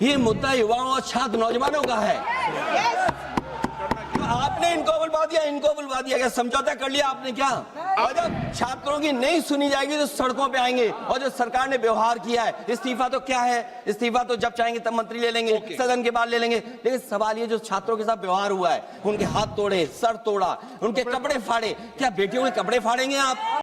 ये मुद्दा युवाओं और छात्र नौजवानों का है। आपने इनको बुलवा दिया क्या समझौता कर लिया आपने क्या? और जब छात्रों की नहीं सुनी जाएगी तो सड़कों पे आएंगे। और जो सरकार ने व्यवहार किया है, इस्तीफा तो क्या है, इस्तीफा तो जब चाहेंगे तब मंत्री ले लेंगे, सदन के बाद ले लेंगे। लेकिन सवाल ये जो छात्रों के साथ व्यवहार हुआ है, उनके हाथ तोड़े, सर तोड़ा, उनके कपड़े फाड़े, क्या बेटियों के कपड़े फाड़ेंगे आप?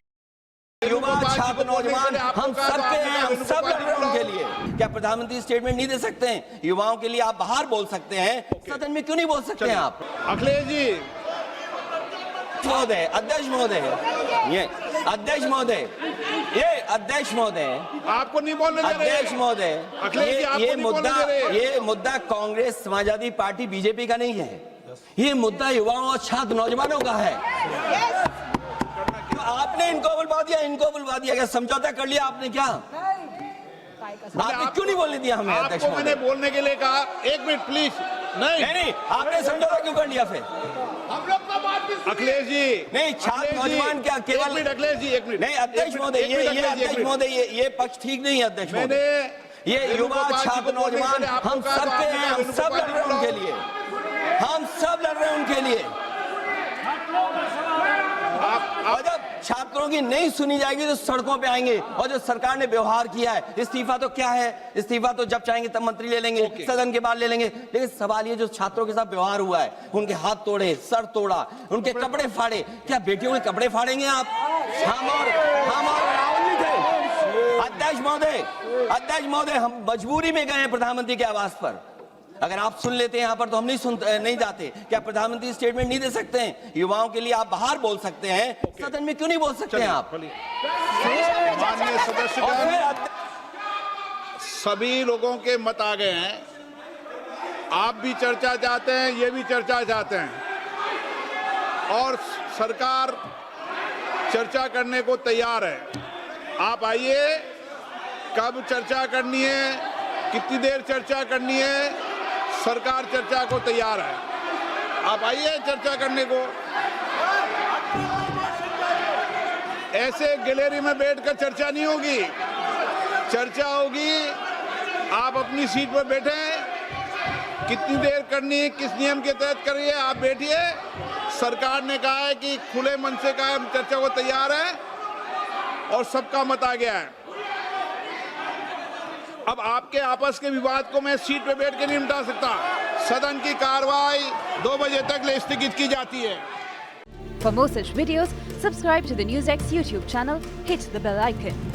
युवा छात्र नौजवान हम सब के हैं, हम सब लड़ रहे हैं उनके लिए। क्या प्रधानमंत्री स्टेटमेंट नहीं दे सकते हैं? युवाओं के लिए आप बाहर बोल सकते हैं, सदन में क्यों नहीं बोल सकते हैं आप? अखिलेश जी महोदय, अध्यक्ष महोदय, ये अध्यक्ष महोदय, ये अध्यक्ष महोदय, आपको नहीं बोलने दे रहे। अध्यक्ष महोदय, अखिलेश जी आपको नहीं बोलने दे रहे। ये मुद्दा कांग्रेस, समाजवादी पार्टी, बीजेपी का नहीं है। ये मुद्दा युवाओं और छात्र नौजवानों का है। आपने इनको बुलवा दिया क्या समझौता कर लिया आपने क्या? आपने क्यों नहीं बोलने दिया हमें? अध्यक्ष आपको मैंने बोलने के लिए कहा, एक मिनट प्लीज। नहीं, आपने समझौता क्यों कर लिया फिर? हम लोग का बात अखिलेश जी नहीं, छात्र नौजवान क्या केवल? अखिलेश जी एक मिनट। नहीं अध्यक्ष महोदय, ये अध्यक्ष महोदय, ये पक्ष ठीक नहीं है अध्यक्ष महोदय। ये युवा छात्र नौजवान हम सब के हैं, हम सब लड़ रहे हैं उनके लिए, हम सब लड़ रहे हैं उनके लिए। और जब छात्रों की नहीं सुनी जाएगी तो सड़कों पे आएंगे। और जो सरकार ने व्यवहार किया है, इस्तीफा तो क्या है, इस्तीफा तो जब चाहेंगे तब मंत्री ले लेंगे, सदन के बाद ले लेंगे। लेकिन सवाल ये जो छात्रों के साथ व्यवहार हुआ है, उनके हाथ तोड़े, सर तोड़ा, उनके कपड़े फाड़े, क्या बेटियों के कपड़े फाड़ेंगे आप? हम और राहुल जी थे। अध्यक्ष महोदय, हम मजबूरी में गए हैं प्रधानमंत्री के आवास पर। अगर आप सुन लेते हैं यहाँ पर तो हम नहीं जाते। क्या प्रधानमंत्री स्टेटमेंट नहीं दे सकते हैं? युवाओं के लिए आप बाहर बोल सकते हैं, सदन में क्यों नहीं बोल सकते हैं आप? माननीय सदस्य, सभी लोगों के मत आ गए हैं। आप भी चर्चा चाहते हैं, ये भी चर्चा चाहते हैं और सरकार चर्चा करने को तैयार है। आप आइए, कब चर्चा करनी है, कितनी देर चर्चा करनी है, सरकार चर्चा को तैयार है। आप आइए चर्चा करने को। ऐसे गैलरी में बैठकर चर्चा नहीं होगी, चर्चा होगी। आप अपनी सीट पर बैठे, कितनी देर करनी है, किस नियम के तहत करिए, आप बैठिए। सरकार ने कहा है कि खुले मन से कहा हम चर्चा को तैयार है और सबका मत आ गया है। अब आपके आपस के विवाद को मैं सीट पे बैठ के नहीं निपटा सकता। सदन की कार्रवाई 2 बजे तक स्थगित की जाती है। For more such videos, subscribe to the NewsX YouTube channel, hit the bell icon.